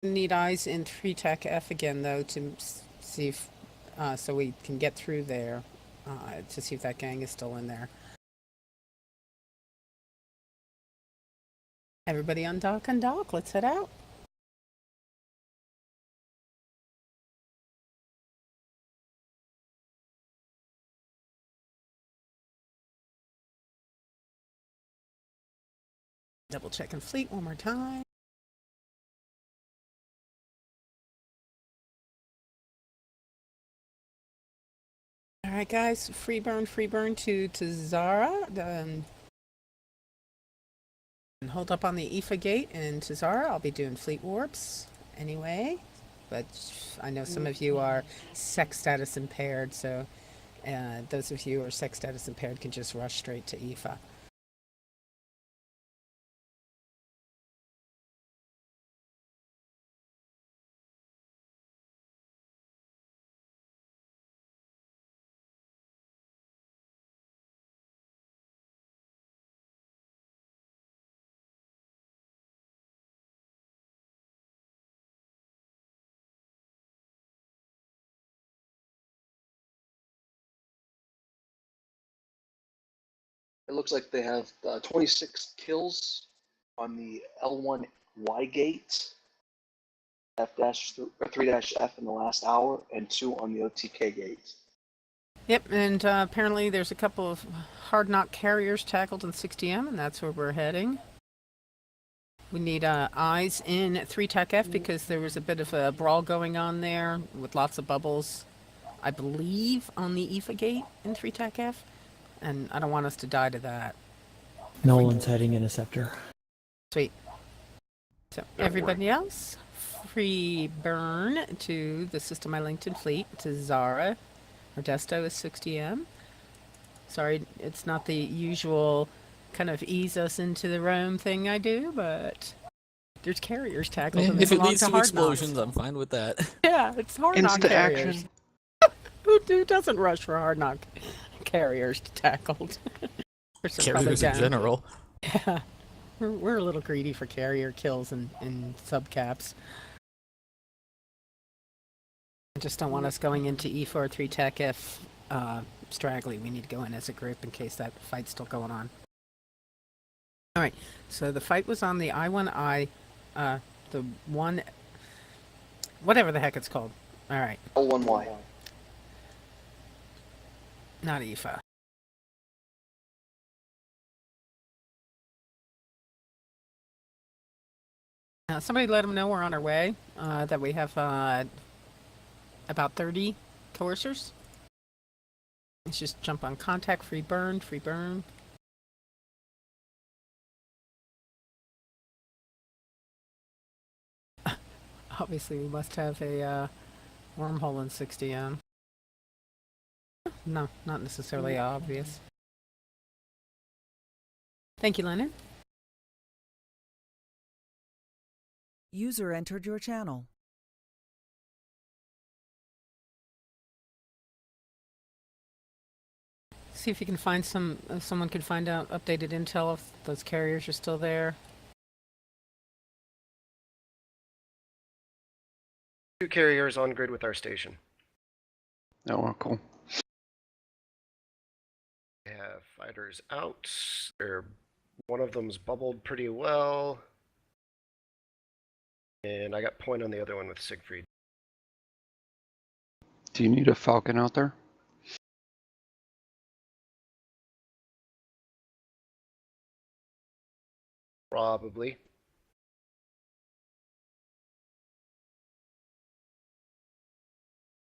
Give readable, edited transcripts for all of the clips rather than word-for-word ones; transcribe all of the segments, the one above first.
Need eyes in 3 Tech F again, though, to see if, so we can get through there, to see if that gang is still in there. Everybody on dock, let's head out. Double checking fleet one more time. All right, guys, free burn to Zara. And hold up on the IFA gate and to Zara. I'll be doing fleet warps anyway. But I know some of you are sex status impaired, so those of you who are sex status impaired can just rush straight to IFA. It looks like they have 26 kills on the L1Y gate, F-3-F in the last hour, and 2 on the OTK gate. Yep, and apparently there's a couple of hard knock carriers tackled in 60M, and that's where we're heading. We need eyes in 3 Tech F because there was a bit of a brawl going on there with lots of bubbles, I believe, on the IFA gate in 3 Tech F, and I don't want us to die to that. Nolan's heading Interceptor. Sweet. So everybody else, free burn to the system I linked in fleet, to Zara. Our desto is 60M. Sorry, it's not the usual kind of ease us into the roam thing I do, but there's carriers tackled. And if it leads to hard explosions, knocks. I'm fine with that. Yeah, it's hard knock carriers. Action. Who doesn't rush for hard knock carriers tackled? Carriers in general. Yeah, we're a little greedy for carrier kills and subcaps. I just don't want us going into E4 3 Tech F straggly. We need to go in as a group in case that fight's still going on. All right, so the fight was on the I-1I, the one, whatever the heck it's called. All right. L1Y. Not IFA. Somebody let them know we're on our way, that we have about 30 coercers. Let's just jump on contact, free burn. Obviously, we must have a wormhole in 60M. No, not necessarily obvious. Thank you, Lennon. User entered your channel. See if you can find if someone could find out updated intel if those carriers are still there. 2 carriers on grid with our station. Oh, well, cool. We have fighters out. One of them's bubbled pretty well. And I got point on the other one with Siegfried. Do you need a Falcon out there? Probably.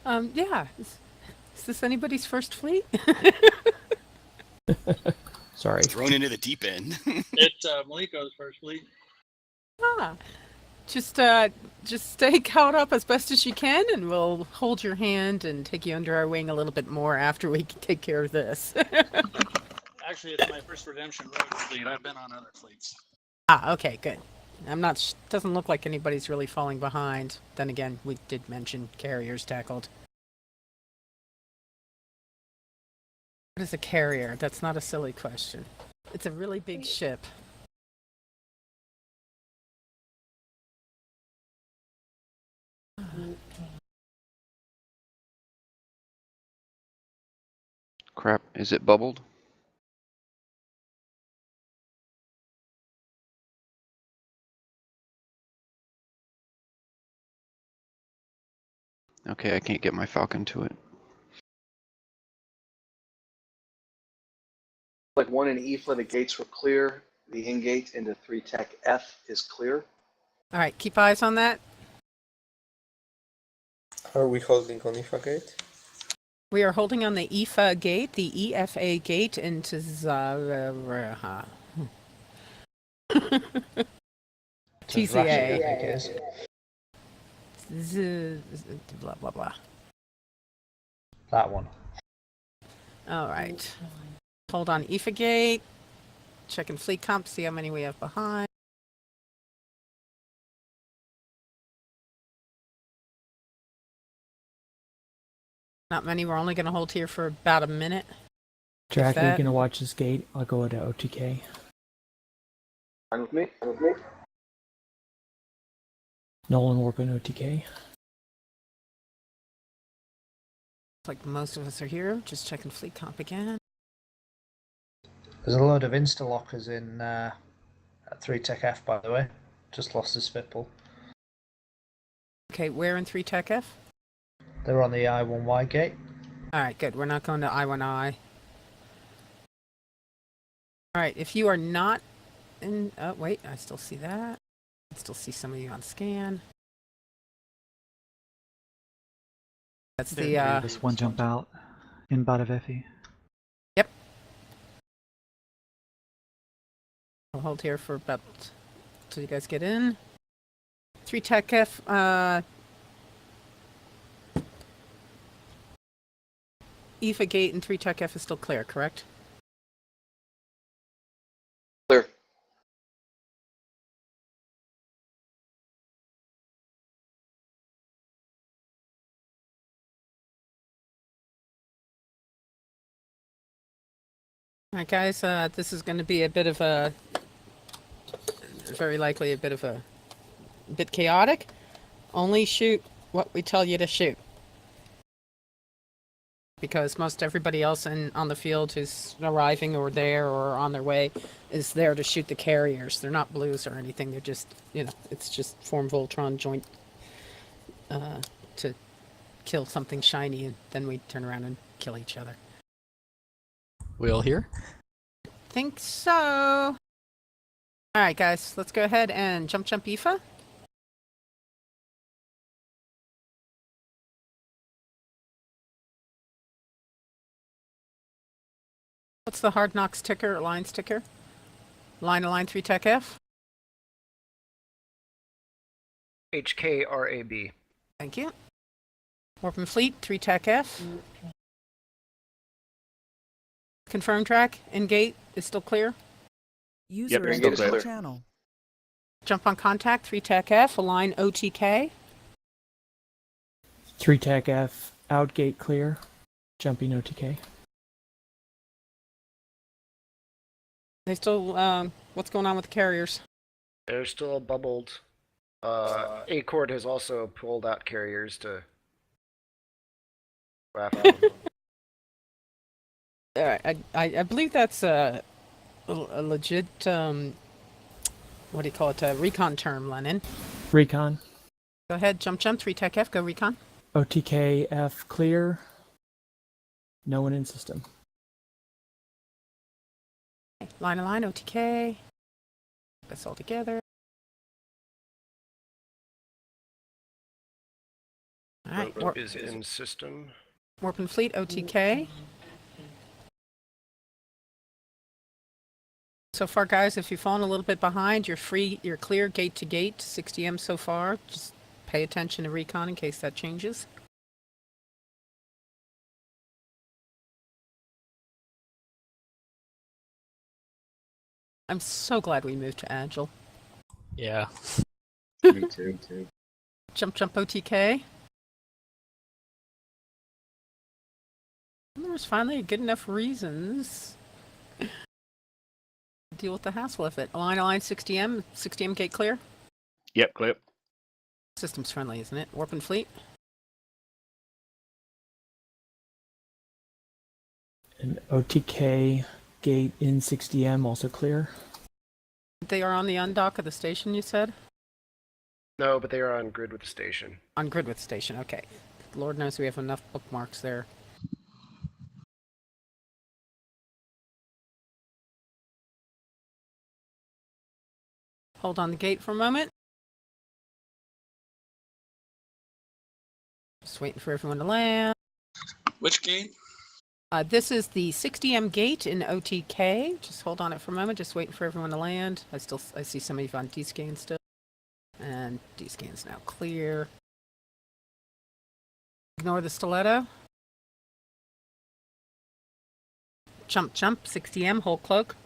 Yeah. Is this anybody's first fleet? Sorry. Thrown into the deep end. It's Maliko's first fleet. Just stay caught up as best as you can, and we'll hold your hand and take you under our wing a little bit more after we take care of this. Actually, it's my first Redemption Road fleet. I've been on other fleets. Okay, good. I'm not. Doesn't look like anybody's really falling behind. Then again, we did mention carriers tackled. What is a carrier? That's not a silly question. It's a really big ship. Crap, is it bubbled? Okay, I can't get my Falcon to it. Like 1 in EFA, the gates were clear. The in-gate into 3 Tech F is clear. All right, keep eyes on that. Are we holding on IFA gate? We are holding on the EFA gate, the EFA gate into Zaraha. TCA. I guess. Blah, blah, blah. That one. All right. Hold on EFA gate. Checking fleet comp, see how many we have behind. Not many. We're only going to hold here for about a minute. Jack, are you that- going to watch this gate? I'll go to OTK. Fine with me? Nolan warping OTK. Like most of us are here. Just checking fleet comp again. There's a load of insta-lockers in 3 Tech F, by the way. Just lost the spitball. Okay, where in 3 Tech F? They're on the I1Y gate. All right, good. We're not going to I1I. All right, if you are not in... Oh, wait, I still see that. I still see some of you on scan. That's the... This one jump out in bot of Effie. Yep. I'll hold here for about... till you guys get in. 3 Tech F, EFA gate and 3 Tech F is still clear, correct? Clear. All right, guys, this is going to be a bit of a... very likely a bit chaotic. Only shoot what we tell you to shoot. Because most everybody else on the field who's arriving or there or on their way is there to shoot the carriers. They're not blues or anything. They're just, it's just form Voltron joint to kill something shiny, and then we turn around and kill each other. We all here? Think so. All right, guys, let's go ahead and jump IFA. What's the Hard Knocks ticker, Alliance ticker? Line 3 Tech F. HKRAB. Thank you. Warp and Fleet, 3 Tech F. Confirm track, in-gate is still clear. User in-gate entered is your clear. channel. Jump on contact, 3 Tech F, align OTK. 3 Tech F, out gate clear. Jumping OTK. They still, what's going on with the carriers? They're still bubbled. Acord has also pulled out carriers to wrap up. All right, I believe that's a legit, what do you call it, a recon term, Lennon. Recon. Go ahead, jump, 3 Tech F, go recon. OTK F clear. No one in system. Line OTK. That's all together. All right, Rope is in system. Warp and Fleet, OTK. So far, guys, if you've fallen a little bit behind, you're free, you're clear gate to gate, 60M so far. Just pay attention to recon in case that changes. I'm so glad we moved to Agile. Yeah. Me too. Jump OTK. And there's finally good enough reasons to deal with the hassle of it. Align 60M. 60M gate clear. Yep, clear. Systems friendly, isn't it? Warp and Fleet. And OTK gate in 60M also clear. They are on the undock of the station, you said? No, but they are on grid with the station. On grid with station, okay. Lord knows we have enough bookmarks there. Hold on the gate for a moment. Just waiting for everyone to land. Which gate? This is the 60M gate in OTK. Just hold on it for a moment. Just waiting for everyone to land. I see somebody on D-scan still. And D-scan's now clear. Ignore the stiletto. Jump, 60M, hold cloak.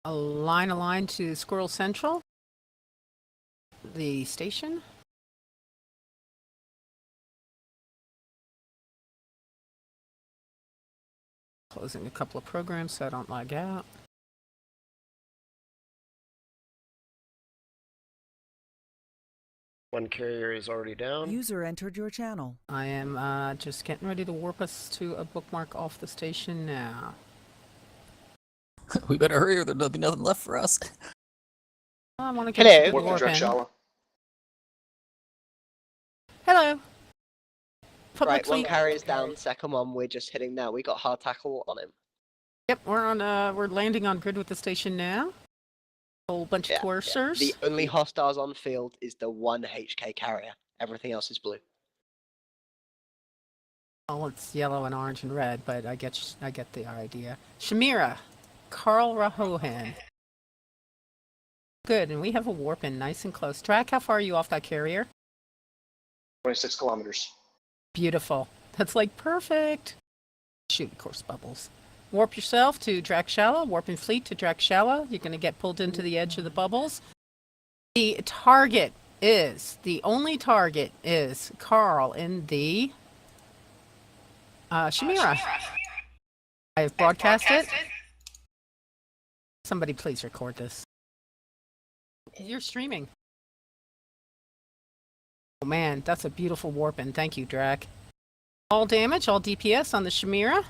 Align to Squirrel Central. The station. Closing a couple of programs so I don't lag out. One carrier is already down. User entered your channel. I am just getting ready to warp us to a bookmark off the station now. We better hurry or there'll be nothing left for us. I want to get us a good Warp to warp in. Drexala. Hello. Public Right, one fleet. carrier's down, second one we're just hitting now. We got hard tackle on him. Yep, we're landing on grid with the station now. Whole bunch of Coercers. The only hostiles on field is the one HK carrier. Everything else is blue. Well, it's yellow and orange and red, but I get the idea. Shamira, Carl Rahohan. Good, and we have a warp in nice and close. Drac, how far are you off that carrier? 26 kilometers. Beautiful. That's like perfect. Shoot, of course, bubbles. Warp yourself to Drexala, warping fleet to Drexala. You're going to get pulled into the edge of the bubbles. The only target is Carl in the Shamira. I have broadcast it. Somebody please record this. You're streaming. Oh man, that's a beautiful warp in. Thank you, Drac. All damage, all DPS on the Shamira.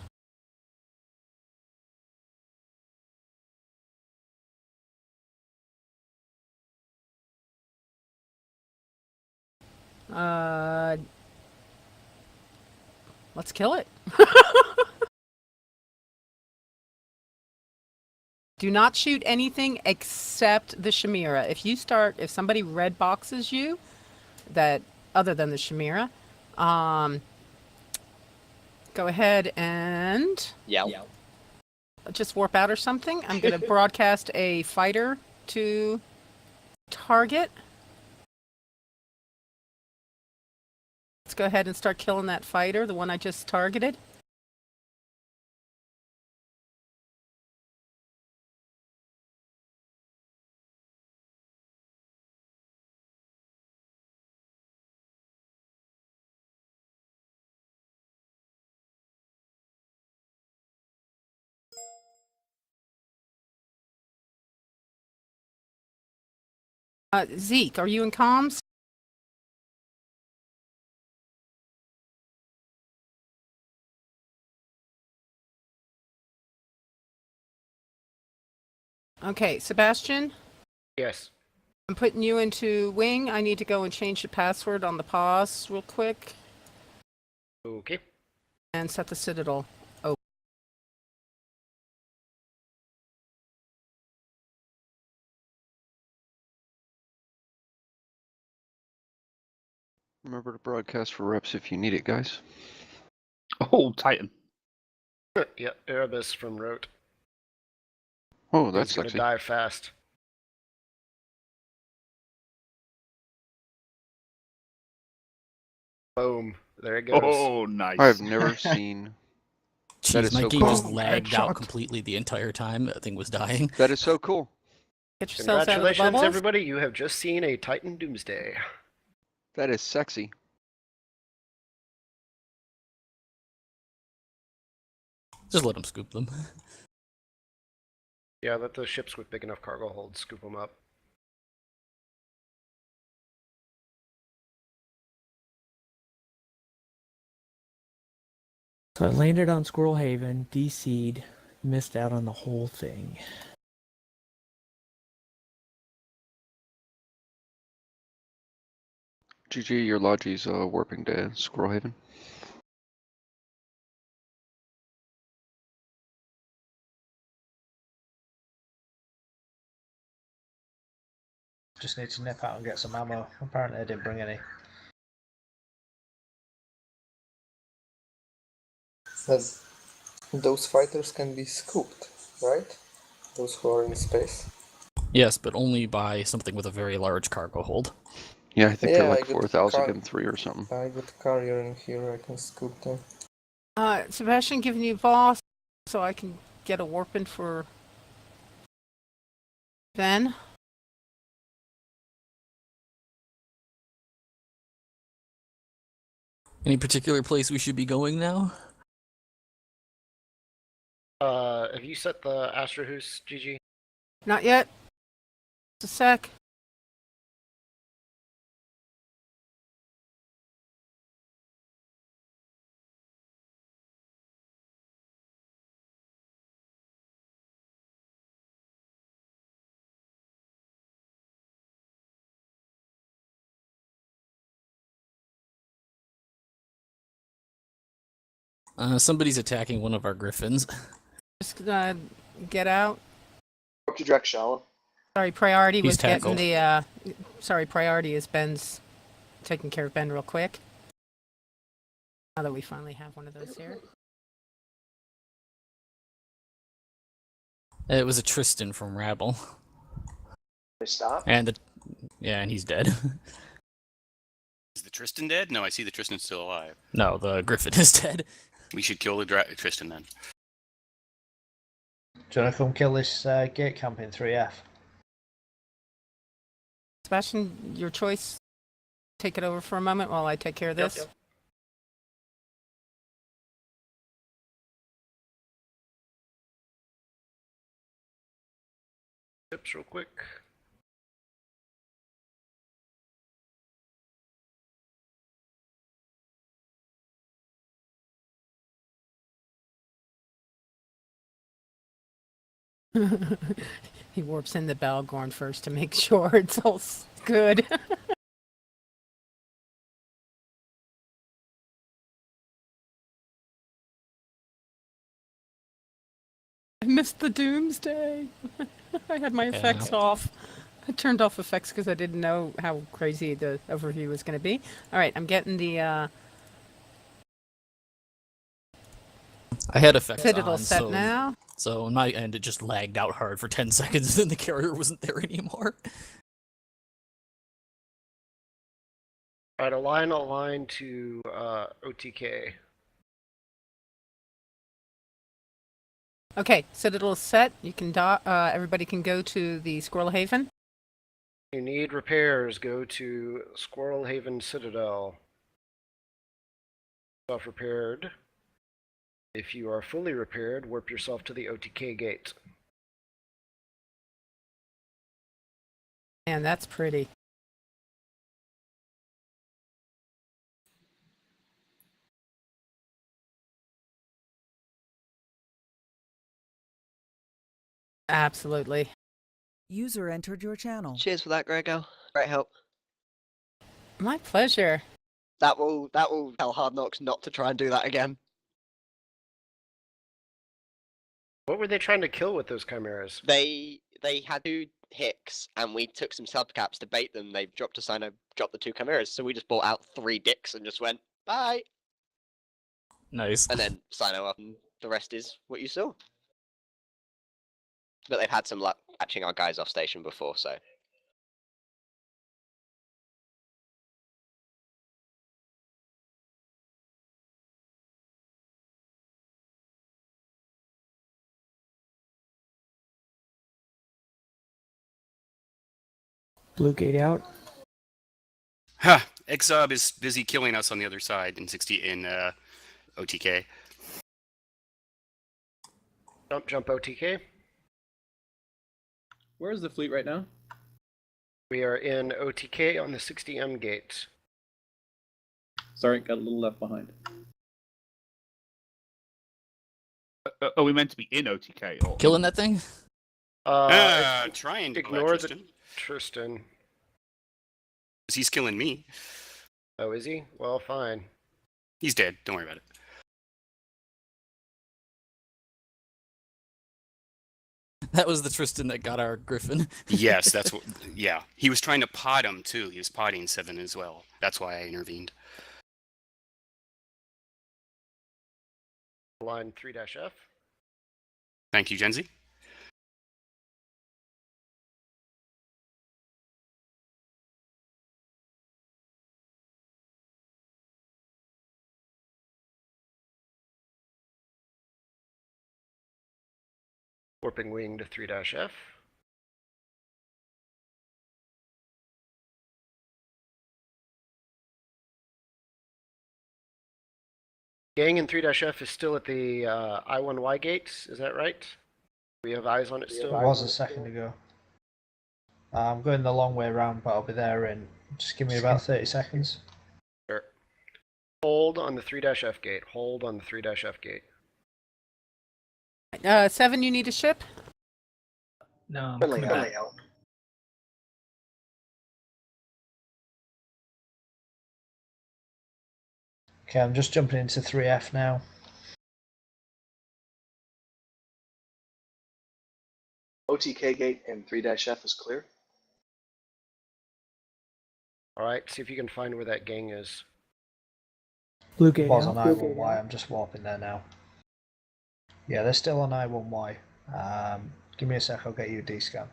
Let's kill it. Do not shoot anything except the Shamira. If somebody red boxes you, that other than the Shamira, go ahead and just warp out or something. I'm going to broadcast a fighter to target. Let's go ahead and start killing that fighter, the one I just targeted. Zeke, are you in comms? Okay, Sebastian, Yes. I'm putting you into wing. I need to go and change the password on the pause real quick Okay. and set the Citadel. Oh, Remember to broadcast for reps if you need it, guys. Oh, Titan. Yeah, Erebus from Rote. Oh, that's He's gonna sexy. die fast. Boom. There it goes. Oh, nice. I have never seen. That Jeez, is my so game cool. just lagged out Headshot. completely the entire time that thing was dying. That is so cool. get yourselves out of the Congratulations, bubbles. everybody. You have just seen a Titan Doomsday. That is sexy. Just let them scoop them. Yeah, let the ships with big enough cargo holds scoop them up. So I landed on Squirrel Haven, DC'd, missed out on the whole thing. GG, your Logi's warping to Squirrel Haven. Just need to nip out and get some ammo. Apparently I didn't bring any. Those fighters can be scooped, right? Those who are in space. Yes, but only by something with a very large cargo hold. Yeah, I think Yeah, they're I like got 4,000 car- and 3 or something. I got carrier in here, I can scoop them. Sebastian, giving you boss so I can get a warp in for Ben. Any particular place we should be going now? Have you set the Astrohoos, GG? Not yet. Just a sec. Somebody's attacking one of our griffins. Just get out. Up to Drek Shallow. Sorry, priority He's was tackled. getting the. Sorry, priority is Ben's taking care of Ben real quick. Now that we finally have one of those here. It was a Tristan from Rabble. They stop. And and he's dead. Is the Tristan dead? No, I see the Tristan's still alive. No, the griffin is dead. We should kill the Tristan then. Do you want to come kill this gate camp in 3F? Sebastian, your choice. Take it over for a moment while I take care of this. Yep. Ships real quick. He warps in the Balgorn first to make sure it's all good. I missed the doomsday. I had my effects off. I turned off effects because I didn't know how crazy the overview was going to be. All right, I'm getting the I had effects Citadel on, set so, now. So on my end, it just lagged out hard for 10 seconds, and the carrier wasn't there anymore. Alright, align to OTK. Okay, Citadel is set. You can everybody can go to the Squirrel Haven. You need repairs, go to Squirrel Haven Citadel. Self-repaired. If you are fully repaired, warp yourself to the OTK gate. Man, that's pretty. Absolutely. User entered your channel. Cheers for that, Grego. Great help. My pleasure. That will tell Hard Knocks not to try and do that again. What were they trying to kill with those chimeras? They had 2 Hicks, and we took some subcaps to bait them. They dropped a Sino, dropped the 2 chimeras, so we just bought out 3 dicks and just went, bye! Nice. And then Sino up, and the rest is what you saw. But they've had some luck catching our guys off station before, so. Blue gate out. Ha! Exub is busy killing us on the other side in OTK. Jump OTK. Where's the fleet right now? We are in OTK on the 60M gate. Sorry, got a little left behind. Are we meant to be in OTK? Or... Killing that thing? Trying to ignore Tristan. Tristan. 'Cause he's killing me. Oh, is he? Well, fine. He's dead. Don't worry about it. That was the Tristan that got our Griffin. Yes, that's what. Yeah, he was trying to pot him too. He was potting 7 as well. That's why I intervened. Line 3-F. Thank you, Genzi. Warping wing to 3-F. Gang in 3-F is still at the I1Y gates, is that right? We have eyes on it still? It was a second ago. I'm going the long way around, but I'll be there in... Just give me about 30 seconds. Sure. Hold on the 3-F gate. Hold on the 3-F gate. 7, you need a ship? No, Friendly help. Okay, I'm just jumping into 3F now. OTK gate and 3-F is clear. Alright, see if you can find where that gang is. Blue gate Was out. on I1Y, I'm just warping there now. Yeah, they're still on I1Y. Give me a sec, I'll get you a D-scan.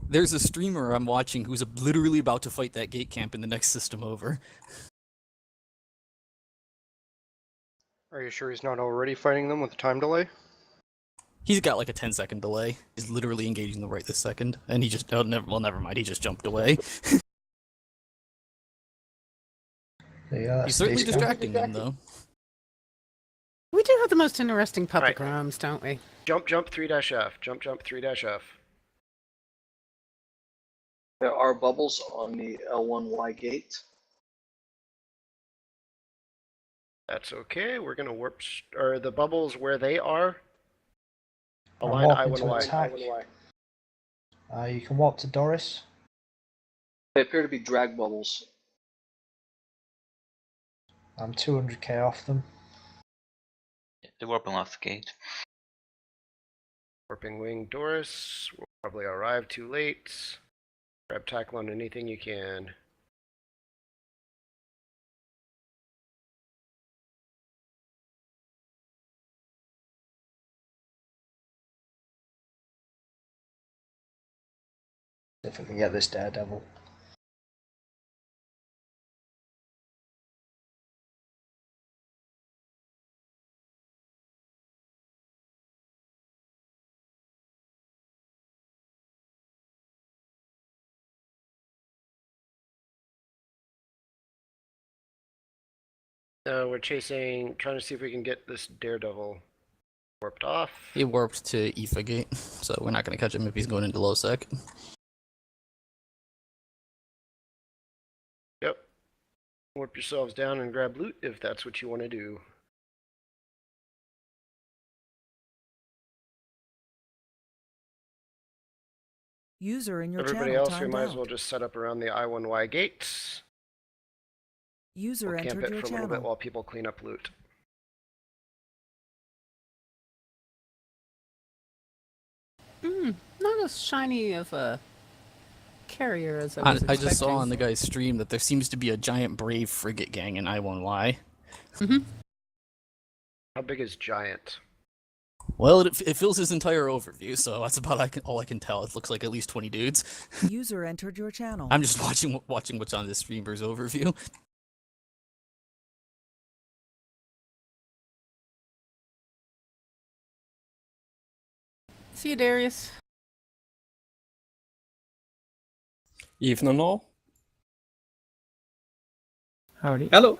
There's a streamer I'm watching who's literally about to fight that gate camp in the next system over. Are you sure he's not already fighting them with a time delay? He's got like a 10-second delay. He's literally engaging them right this second, and he just never mind. He just jumped away. Yeah, He's certainly distracting them though. We do have the most interesting public realms, don't we? Jump 3-F. Jump 3-F. There are bubbles on the L1Y gate. That's okay. We're gonna warp. Are the bubbles where they are? I'm Align warping to I1Y. attack. You can warp to Doris. They appear to be drag bubbles. I'm 200k off them. They're warping off the gate. Warping wing Doris. We'll probably arrive too late. Grab tackle on anything you can. If I can get this Daredevil. We're trying to see if we can get this Daredevil warped off. He warped to Aoife gate, so we're not going to catch him if he's going into low sec. Yep. Warp yourselves down and grab loot if that's what you want to do. User in your Everybody channel else, we timed might as out. well just set up around the I1Y gates. User We'll camp entered it your for a little bit channel. while people clean up loot. Not as shiny of a carrier as I was I just saw expecting. on the guy's stream that there seems to be a giant Brave frigate gang in I1Y. How big is Giant? Well, it fills his entire overview, so that's about all I can tell. It looks like at least 20 dudes. User entered your channel. I'm just watching what's on the streamer's overview. See you, Darius. Evening all. Howdy. Hello.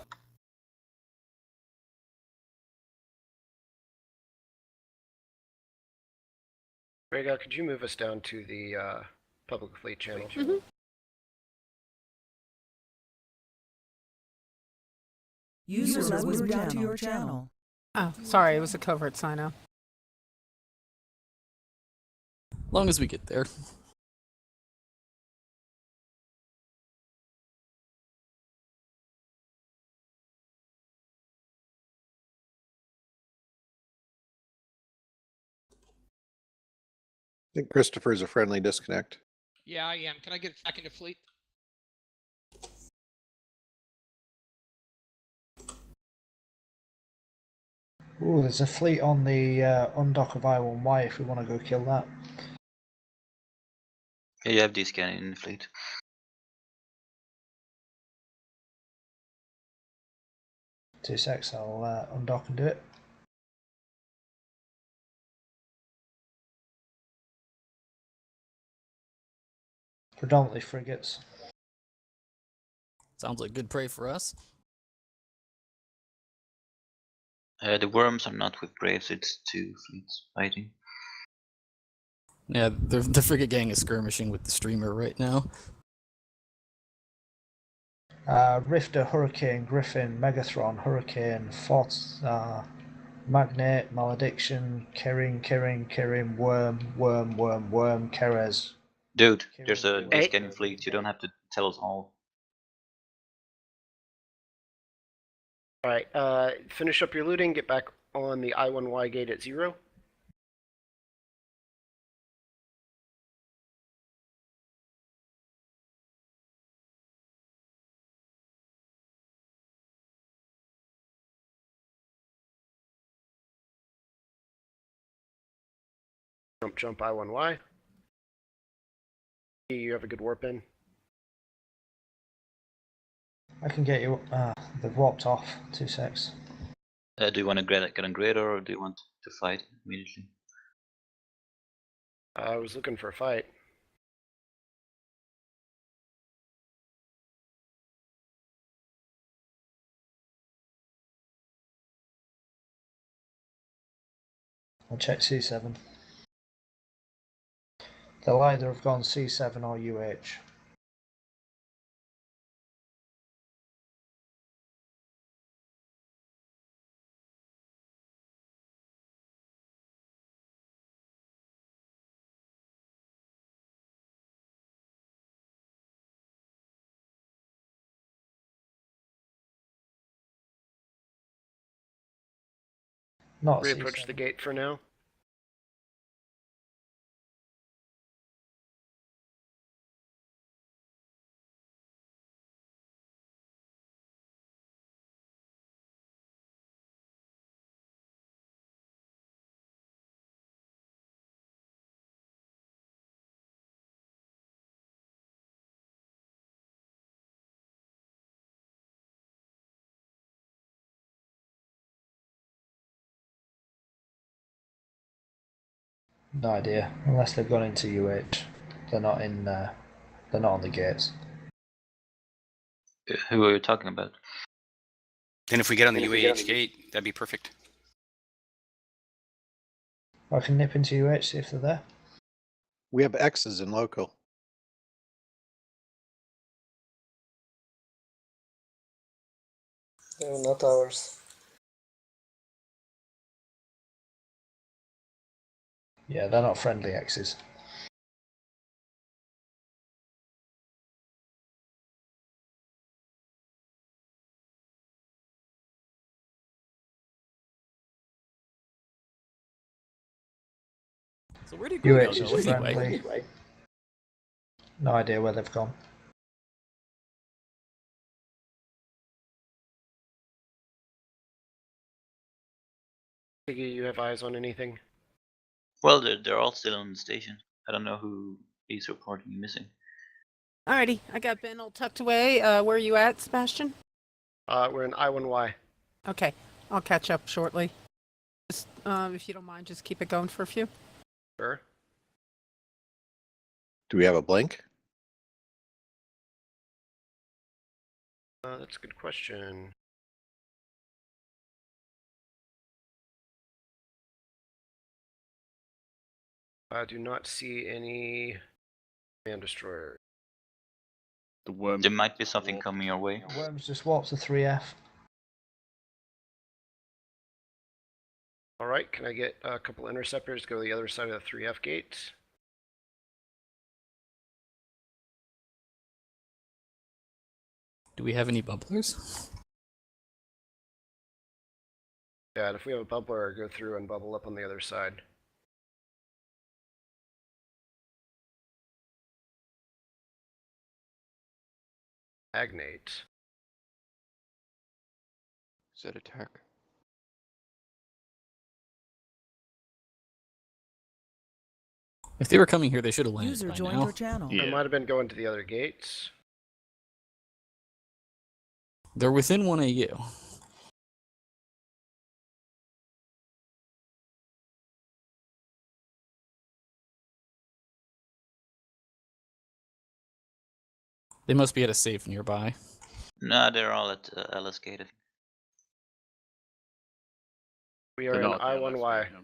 Rhaegar, could you move us down to the public fleet channel? Mhm. User was moved to your channel. Oh, sorry, it was a covert sign-out. Long as we get there. I think Christopher's a friendly disconnect. Yeah, I am. Can I get back into fleet? Ooh, there's a fleet on the undock of I-1Y if we want to go kill that. Yeah, you have D scanning in the fleet. Two secs, I'll undock and do it. Predominantly frigates. Sounds like good prey for us. The worms are not with Braves, it's two fleets fighting. Yeah, the frigate gang is skirmishing with the streamer right now. Rifter, Hurricane, Griffin, Megathron, Hurricane, Fort, Magnate, Malediction, Kirin, Worm, Keres. Dude, there's a D scanning fleet, you don't have to tell us all. Alright, finish up your looting, get back on the I-1Y gate at 0. Jump I-1Y. You have a good warp in. I can get you. They've warped off. 2 secs. Do you want to get on Greater or do you want to fight immediately? I was looking for a fight. I'll check C7. They'll either have gone C7 or UH. Not Reapproach the C7. gate for now. No idea. Unless they've gone into UH, they're not in. They're not on the gates. Who are you talking about? Then if we get on the UAH gate, that'd be perfect. I can nip into UH, see if they're there. We have X's in local. No, not ours. Yeah, they're not friendly X's. So where did Grego UH go is anyway? friendly. No idea where they've gone. Piggy, you have eyes on anything? Well, they're all still on the station. I don't know who is reporting missing. Alrighty, I got Ben all tucked away. Where are you at, Sebastian? We're in I-1Y. Okay, I'll catch up shortly. Just, if you don't mind, just keep it going for a few. Sure. Do we have a blink? That's a good question. I do not see any command destroyer. The worm. There might be something coming your way. Worms just warp to 3F. All right, can I get a couple interceptors to go to the other side of the 3F gate? Do we have any bubblers? Yeah, and if we have a bubbler, go through and bubble up on the other side. Agnate. Set attack. If they were coming here, they should have landed User by joined now. your channel. I might have been going to the other gates. They're within 1 AU. They must be at a safe nearby. Nah, they're all at LS Gate. We are They're in not at the LS I1Y. gate, no.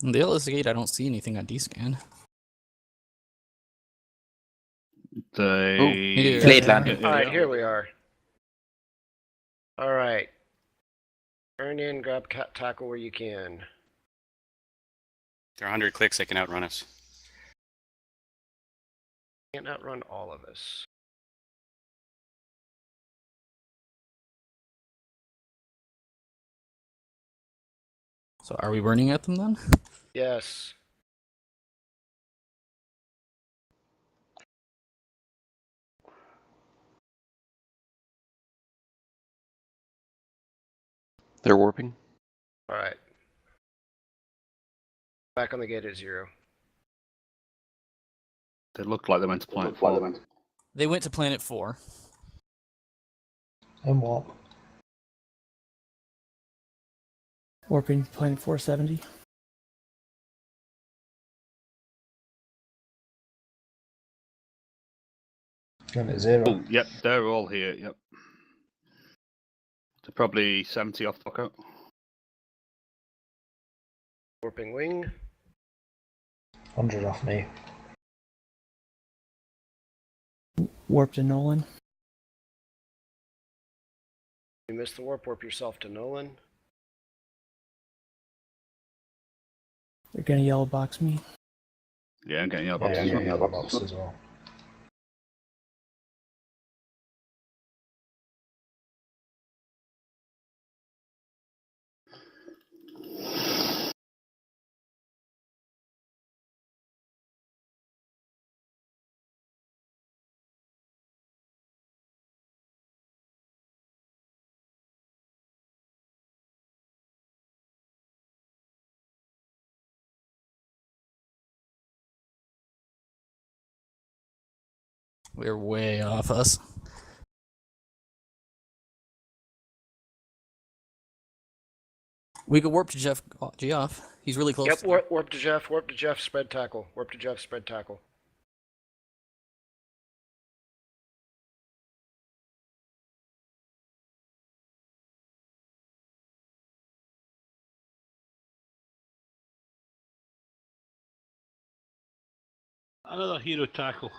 In the LS gate, I don't see anything on D-scan. They... Late land. All right, here we are. All right. Turn in, grab tackle where you can. They're 100 clicks, they can outrun us. Can't outrun all of us. So are we burning at them then? Yes. They're warping. All right. Back on the gate at 0. They look like they went to planet 4. They went to planet 4. And warp. Warping planet 470. Going at 0. Oh, yep, they're all here, yep. They're probably 70 off the lookout. Warping wing. 100 off me. Warp to Nolan. You missed the warp. Warp yourself to Nolan. They're gonna yellow box me. Yeah, I'm getting yellow Yeah, boxes. I'm getting yellow box as well. We're way off us. We could warp to Jeff Geoff. He's really close. Yep, warp to Jeff. Warp to Jeff. Spread tackle. Warp to Jeff. Spread tackle. Another hero tackle.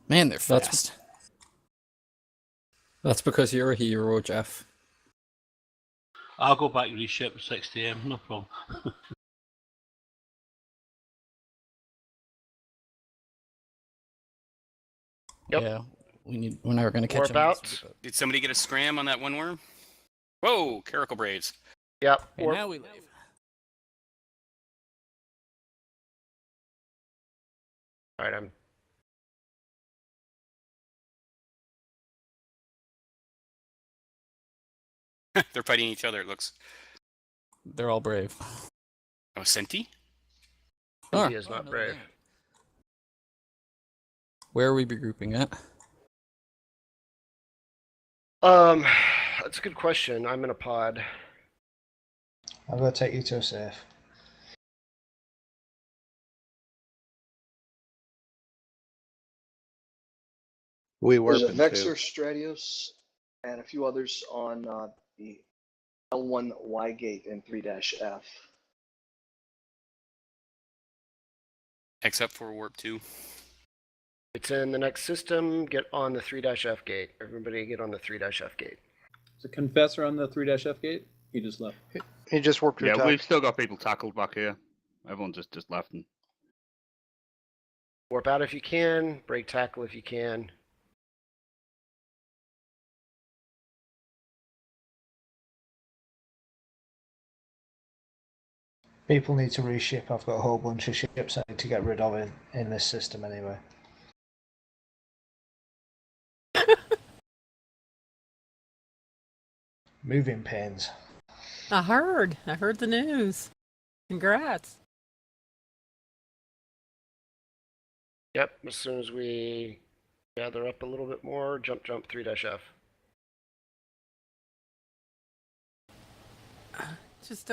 Man, they're fast. That's because you're a hero, Jeff. I'll go back and reship 60M, no problem. Yep. Yeah, we're never gonna catch Warp them. out. Did somebody get a scram on that one worm? Whoa, Caracal Braids. Yep. And now we leave. All right, I'm. They're fighting each other, it looks. They're all brave. Oh, Senti? He is not brave. Where are we regrouping at? That's a good question. I'm in a pod. I'm going to take you to a safe. We There's a warping Vexor, too. Stratios, and a few others on the L1 Y gate and 3-F. Except for warp 2. It's in the next system. Get on the 3-F gate. Everybody get on the 3-F gate. Is a confessor on the 3-F gate? He just left. He just warped your Yeah, tack. we've still got people tackled back here. Everyone just left. And... Warp out if you can. Break tackle if you can. People need to reship. I've got a whole bunch of ships I need to get rid of in this system anyway. Moving pains. I heard the news. Congrats. Yep, as soon as we gather up a little bit more, jump 3-F. Just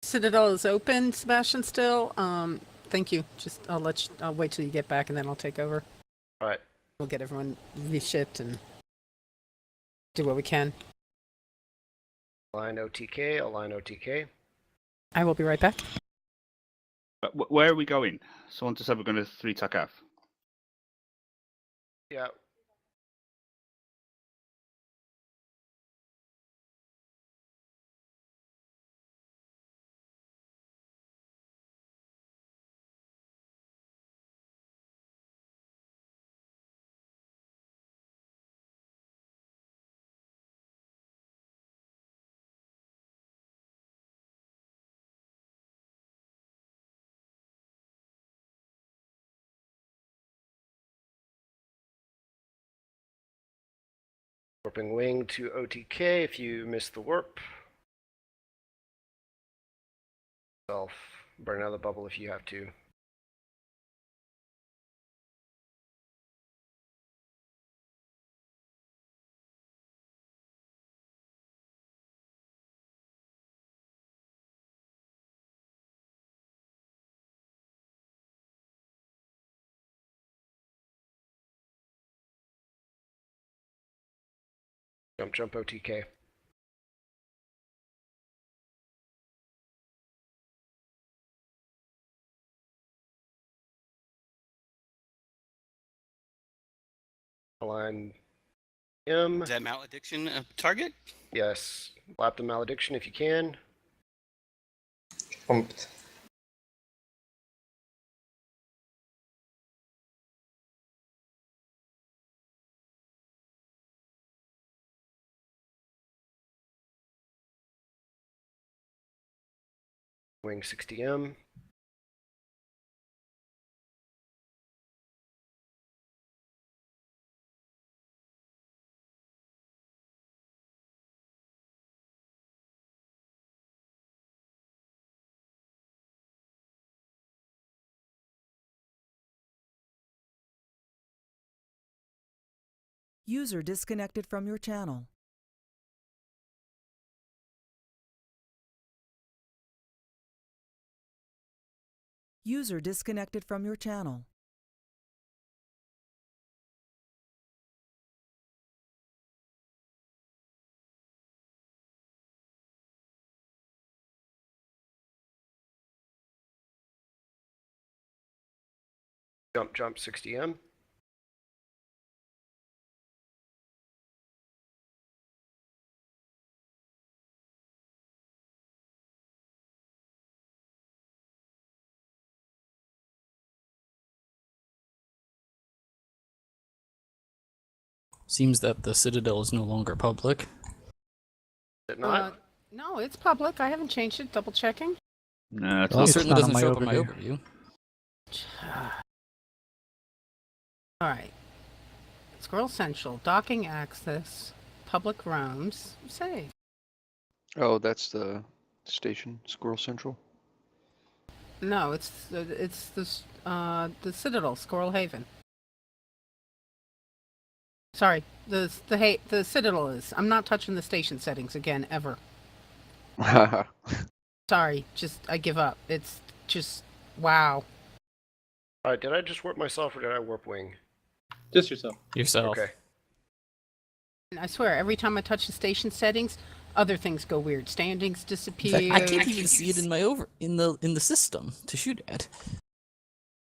Citadel is open, Sebastian, still. Thank you. Just I'll wait till you get back and then I'll take over. All right. We'll get everyone reshipped and do what we can. Align OTK, align OTK. I will be right back. But where are we going? Someone just said we're going to 3-F. Yeah. Warping wing to OTK if you miss the warp. Burn out the bubble if you have to. Jump OTK. Align M. Is that malediction a target? Yes. Lap the malediction if you can. Jumped. Wing 60M. User disconnected from your channel. User disconnected from your channel. Jump 60M. Seems that the Citadel is no longer public. Is it not? No, it's public. I haven't changed it. Double checking. No, it's Well, not. it certainly not on doesn't my show up on my overview. overview. All right. Squirrel Central, docking access, public realms, save. Oh, that's the station, Squirrel Central. No, it's the Citadel, Squirrel Haven. Sorry, the Citadel is. I'm not touching the station settings again ever. Sorry, just I give up. It's just wow. Alright, did I just warp myself or did I warp Wing? Just yourself. Yourself. Okay. And I swear, every time I touch the station settings, other things go weird. Standings In disappear. fact, I can't even see it in my in the system to shoot at.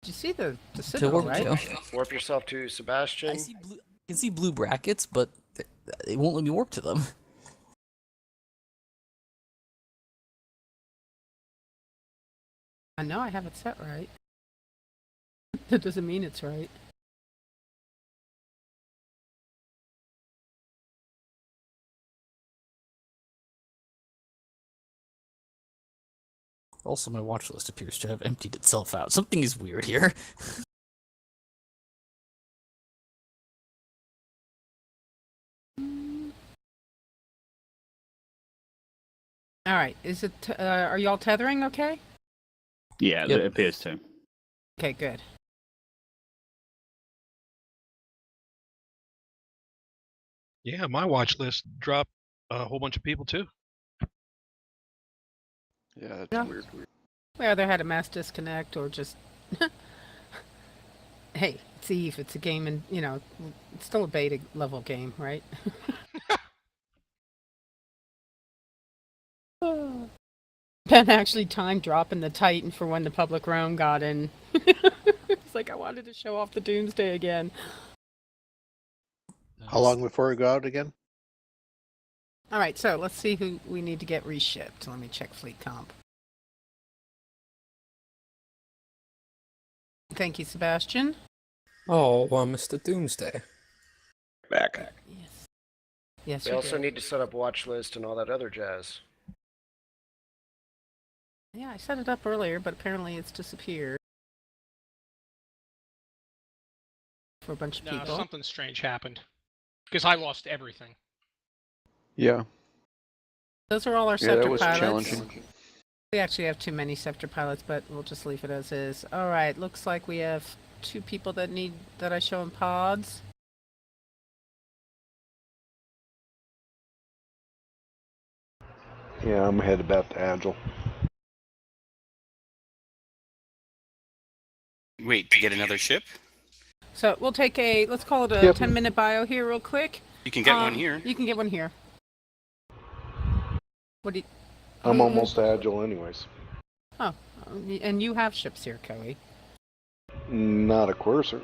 Did you see the To Citadel, warp right? to. Warp yourself to Sebastian. I can see blue brackets, but it won't let me warp to them. I know I have it set right. That doesn't mean it's right. Also, my watch list appears to have emptied itself out. Something is weird here. All right, is it? Are y'all tethering okay? Yeah, Yep. it appears to. Okay, good. Yeah, my watch list dropped a whole bunch of people too. Yeah, that's Yeah. weird. We either had a mass disconnect or just. Hey, it's Eve. It's a game, and it's still a beta level game, right? Ben actually timed dropping the Titan for when the public realm got in. It's like I wanted to show off the Doomsday again. How long before we go out again? All right, so let's see who we need to get reshipped. Let me check fleet comp. Thank you, Sebastian. Oh, Mr. Doomsday. Back. Yes. Yes, We you also did. need to set up watch list and all that other jazz. Yeah, I set it up earlier, but apparently it's disappeared for a bunch of No, people. something strange happened. Because I lost everything. Yeah. Those are all our Yeah, scepter that was pilots. challenging. We actually have too many scepter pilots, but we'll just leave it as is. All right, looks like we have 2 people that I show in pods. Yeah, I'm headed back to Agile. Wait, to get another ship? So we'll take let's call it a 10-minute bio here real quick. You can get one here. You can get one here. What do you... I'm almost Agile anyways. Oh, and you have ships here, Coey. Not a Coercer.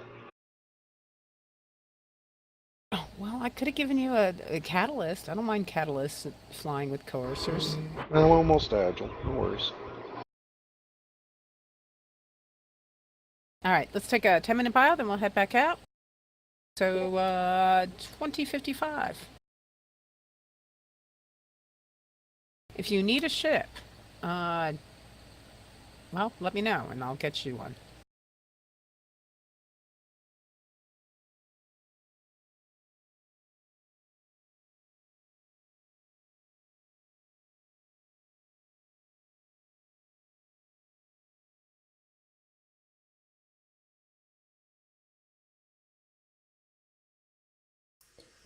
Oh, well, I could have given you a catalyst. I don't mind catalysts flying with coercers. I'm almost Agile. No worries. All right, let's take a 10-minute bio, then we'll head back out. So, 2055. If you need a ship, well, let me know, and I'll get you one.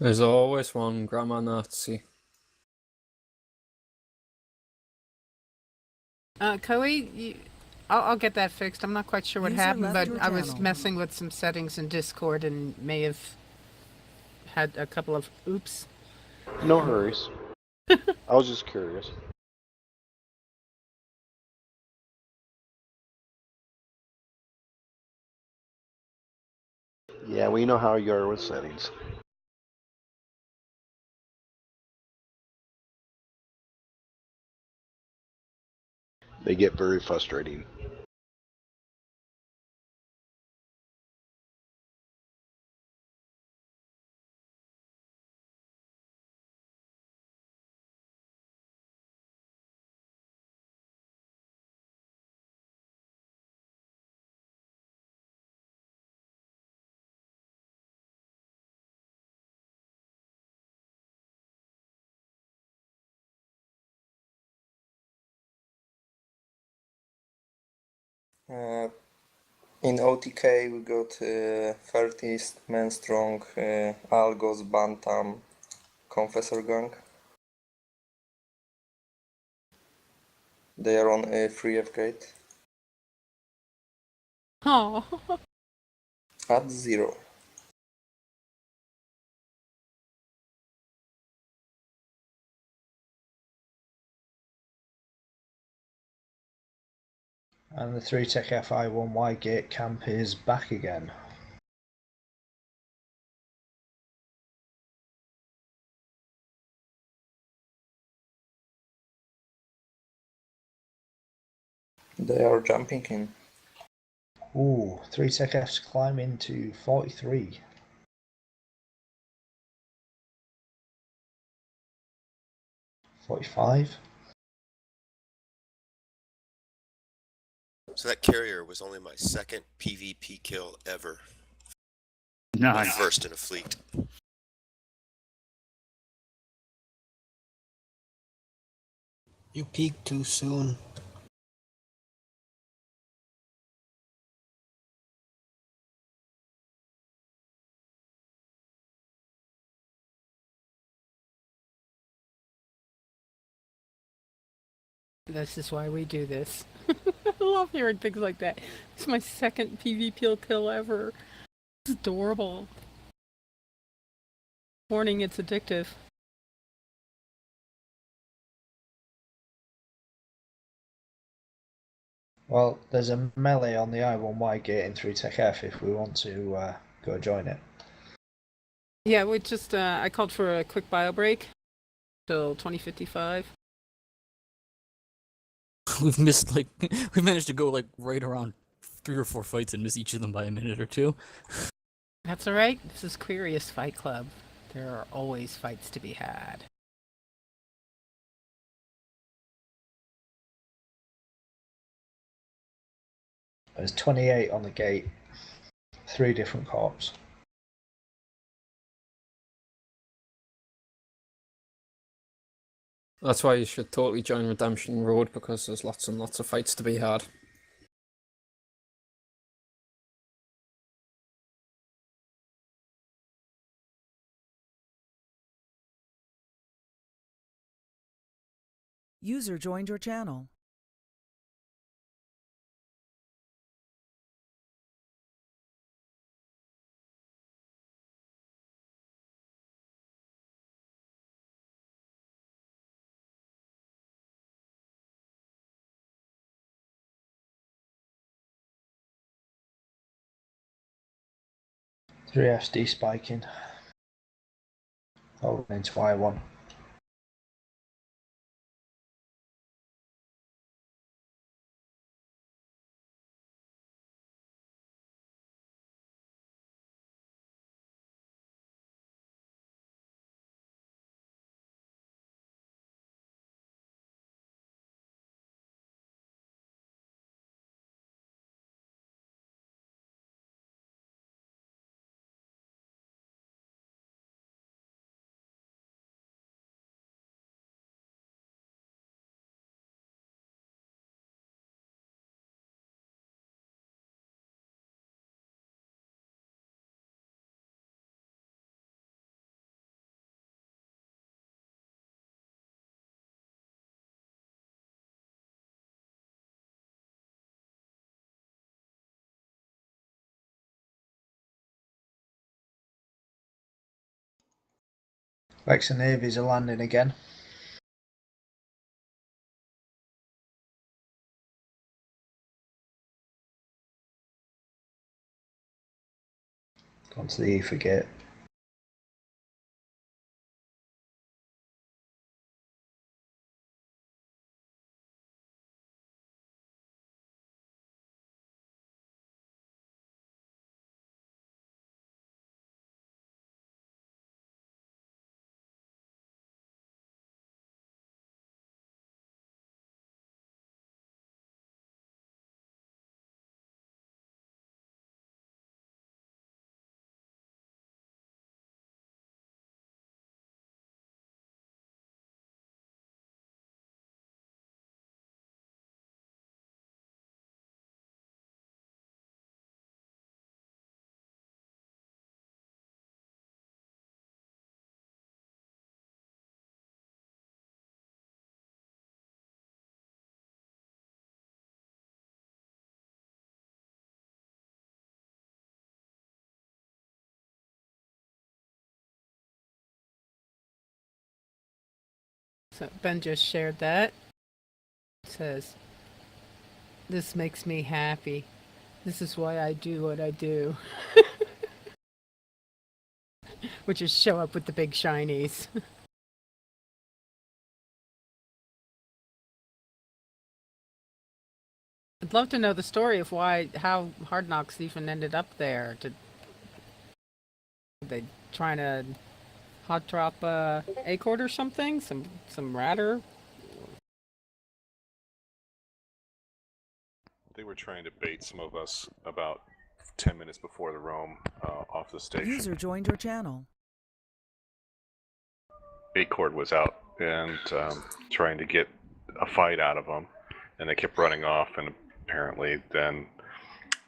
There's always one Grandma Nazi. Coey, I'll get that fixed. I'm not quite sure what User happened, left but your I was channel. messing with some settings in Discord and may have had a couple of oops. No hurries. I was just curious. Yeah, we know how you are with settings. They get very frustrating. In OTK we got 30 men strong Algos, Bantam, Confessor Gang. They are on a 3F gate. Oh. At 0. And the 3 Tech FI1Y gate camp is back again. They are jumping in. Ooh, 3 Tech F's climbing to 43. $45. So that carrier was only my second PvP kill ever. My Nice. first in a fleet. You peaked too soon. This is why we do this. I love hearing things like that. It's my second PvP kill ever. It's adorable. Warning, it's addictive. Well, there's a melee on the I1Y gate in 3 Tech F if we want to go join it. Yeah, we just, I called for a quick bio break till 2055. We've missed like we managed to go like right around 3 or 4 fights and miss each of them by a minute or two. That's alright. This is Querious Fight Club. There are always fights to be had. There's 28 on the gate. 3 different corps. That's why you should totally join Redemption Road, because there's lots and lots of fights to be had. User joined your channel. Three SD spiking. Over into Y1. Rex and Navies are landing again. Gone to the Ether gate. So Ben just shared that. It says, "This makes me happy. This is why I do what I do." Which is show up with the big shinies. I'd love to know the story of how Hard Knocks even ended up there. Did they trying to hot drop Acord or something? Some ratter? They were trying to bait some of us about 10 minutes before the roam off the station. User joined your channel. Acord was out and trying to get a fight out of them, and they kept running off, and apparently then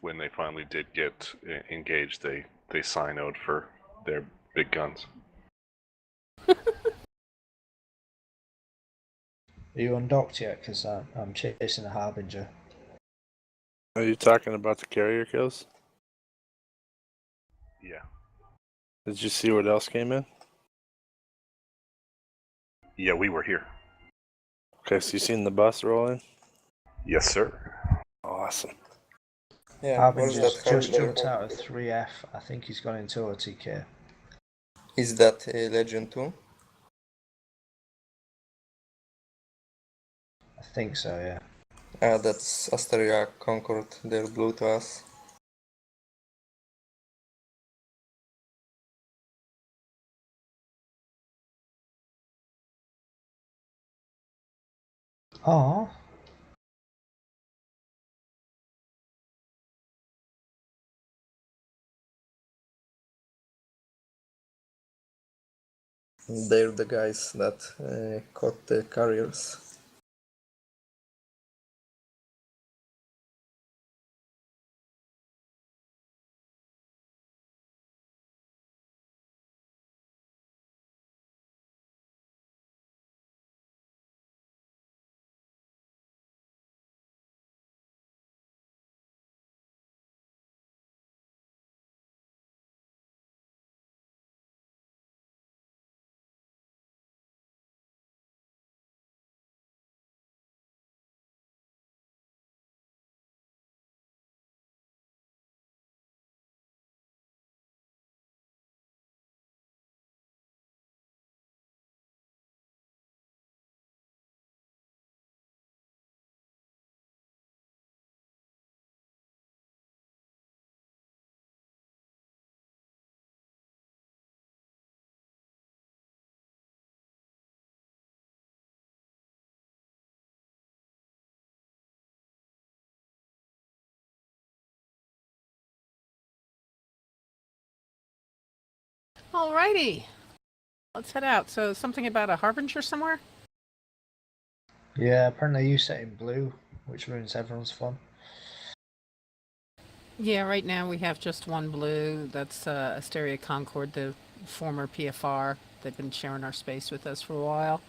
when they finally did get engaged, they sinoed for their big guns. Are you undocked yet? Because I'm chasing a Harbinger. Are you talking about the carrier kills? Yeah. Did you see what else came in? Yeah, we were here. Okay, so you seen the bus roll in? Yes, sir. Awesome. Yeah, Harbinger's where's that just Harbinger? jumped out of 3F. I think he's gone into OTK. Is that a legend too? I think so, yeah. That's Asteria Concord. They're blue to us. Oh, They're the guys that caught the carriers. Alrighty. Let's head out. So something about a Harbinger somewhere? yeah, apparently you set in blue, which ruins everyone's fun. Yeah, right now we have just one blue. That's Asteria Concord, the former PFR. They've been sharing our space with us for a while.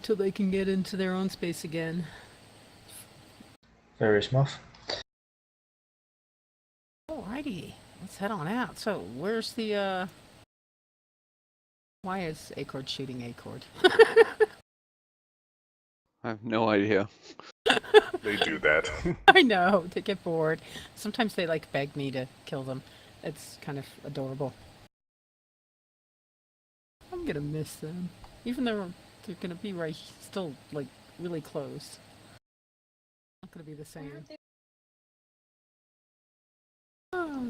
Till they can get into their own space again. Very muff. Alrighty. Let's head on out. So where's the why is Acord shooting Acord? I have no idea. They do that. I know, they get bored. Sometimes they like beg me to kill them. It's kind of adorable. I'm gonna miss them. Even though they're gonna be right still like really close. Not gonna be the same.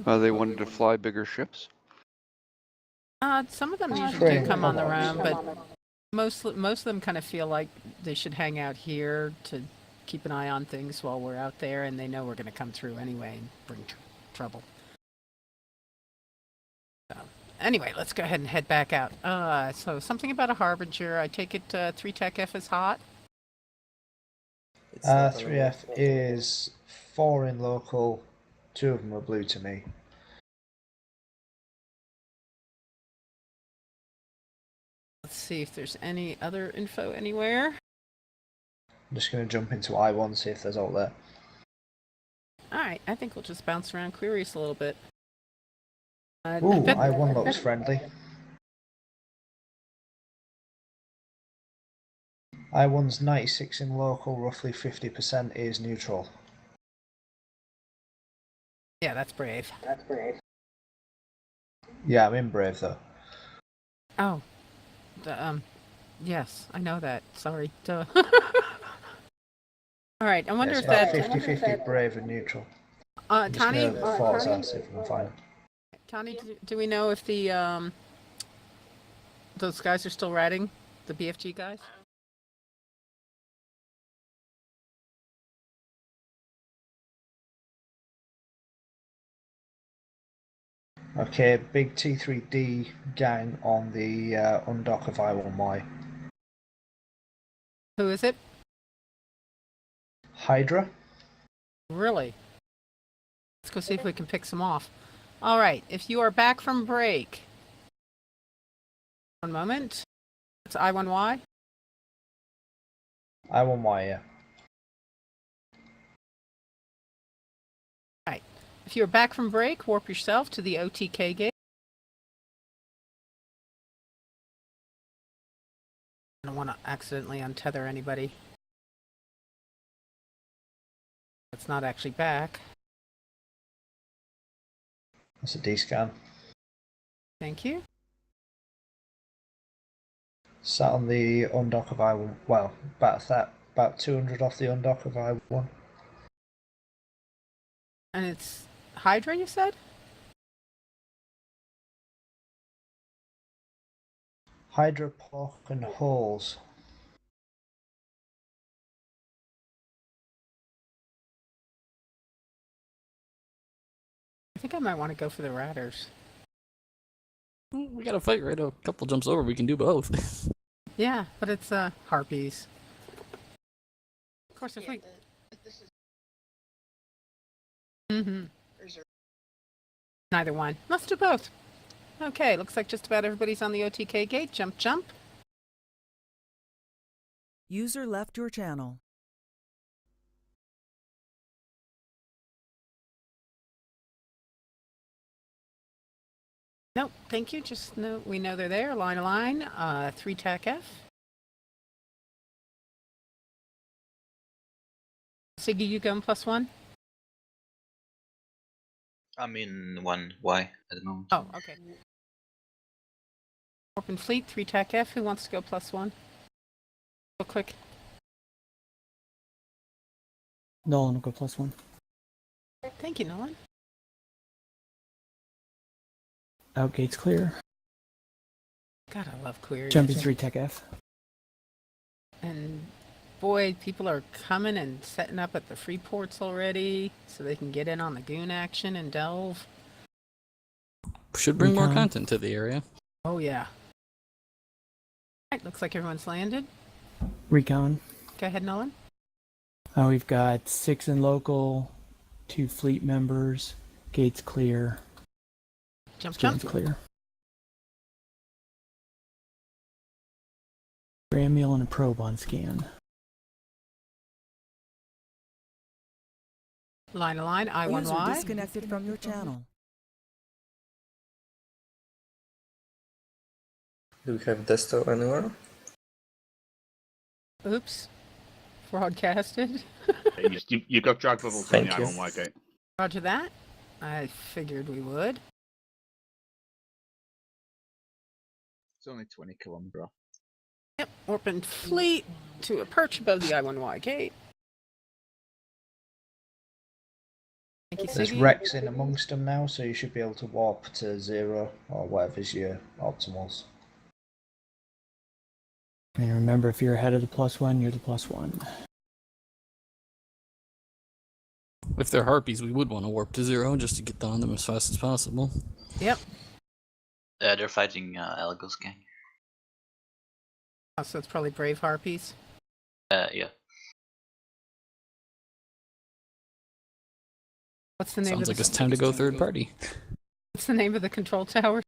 They wanted to fly bigger ships? Some of them usually do come on their own, but most of them kind of feel like they should hang out here to keep an eye on things while we're out there, and they know we're going to come through anyway and bring trouble. So, anyway, let's go ahead and head back out. So something about a Harbinger. I take it 3 Tech F is hot? 3F is 4 in local, 2 of them are blue to me. Let's see if there's any other info anywhere. I'm just going to jump into I1, see if there's all there. Alright, I think we'll just bounce around Queries a little bit. Ooh, I1 looks friendly. I1's 96 in local, roughly 50% is neutral. Yeah, that's brave. Yeah, I'm in Brave though. Oh, yes, I know that. Sorry. Duh. All right, I wonder It's if about that. 50-50 Brave and neutral. I'm just Tani, gonna force that, see if I can find it. Tani, do we know if the those guys are still ratting? The BFG guys? Okay, big T3D gang on the undock of I1Y. Who is it? Hydra? Really? Let's go see if we can pick some off. All right, if you are back from break. One moment. It's I1Y. I1Y, yeah. All right. If you're back from break, warp yourself to the OTK gate. I don't want to accidentally untether anybody. It's not actually back. That's a D-scan. Thank you. Sat on the undock of I1. Well, about 200 off the undock of I1. And it's Hydra, you said? Hydra, Pork, and Holes. I think I might want to go for the Ratters. We got a fight right a couple jumps over. We can do both. Yeah, but it's Harpies. Of course, if we. Mm-hmm. Neither one. Let's do both. Okay, looks like just about everybody's on the OTK gate. Jump, jump. User left your channel. Nope, thank you. Just know we know they're there. Line to line. 3 TAC F. Siggy, you going +1? I'm in 1Y at the moment. Oh, okay. Open Fleet, 3 TAC F. Who wants to go +1? Real quick. Nolan will go +1. Thank you, Nolan. Out gates clear. God, I love queries. Jumping 3 Tech F. And boy, people are coming and setting up at the free ports already, so they can get in on the goon action and delve. Should bring more Recon. content to the area. Oh yeah. Alright, looks like everyone's landed. Recon. Go ahead, Nolan. We've got 6 in local, 2 fleet members. Gates clear. Jump, Scans jump. clear. Grand meal and a probe on scan. Line to line, User I1Y. disconnected from your channel. Do we have Desto anywhere? Oops. Broadcasted. You got drag bubbles on the Thank you. I1Y gate. Roger that. I figured we would. It's only 20 kilometer. Yep, warping fleet to a perch above the I1Y gate. Thank you, There's Siggy. Rex in amongst them now, so you should be able to warp to 0 or whatever's your optimals. And remember, if you're ahead of the +1, you're the +1. If they're harpies, we would want to warp to 0 just to get on them as fast as possible. Yep. They're fighting Elgo's gang. Oh, so it's probably Brave Harpies. Yeah. What's the name Sounds of like the it's time to go third party. What's the name of the control tower?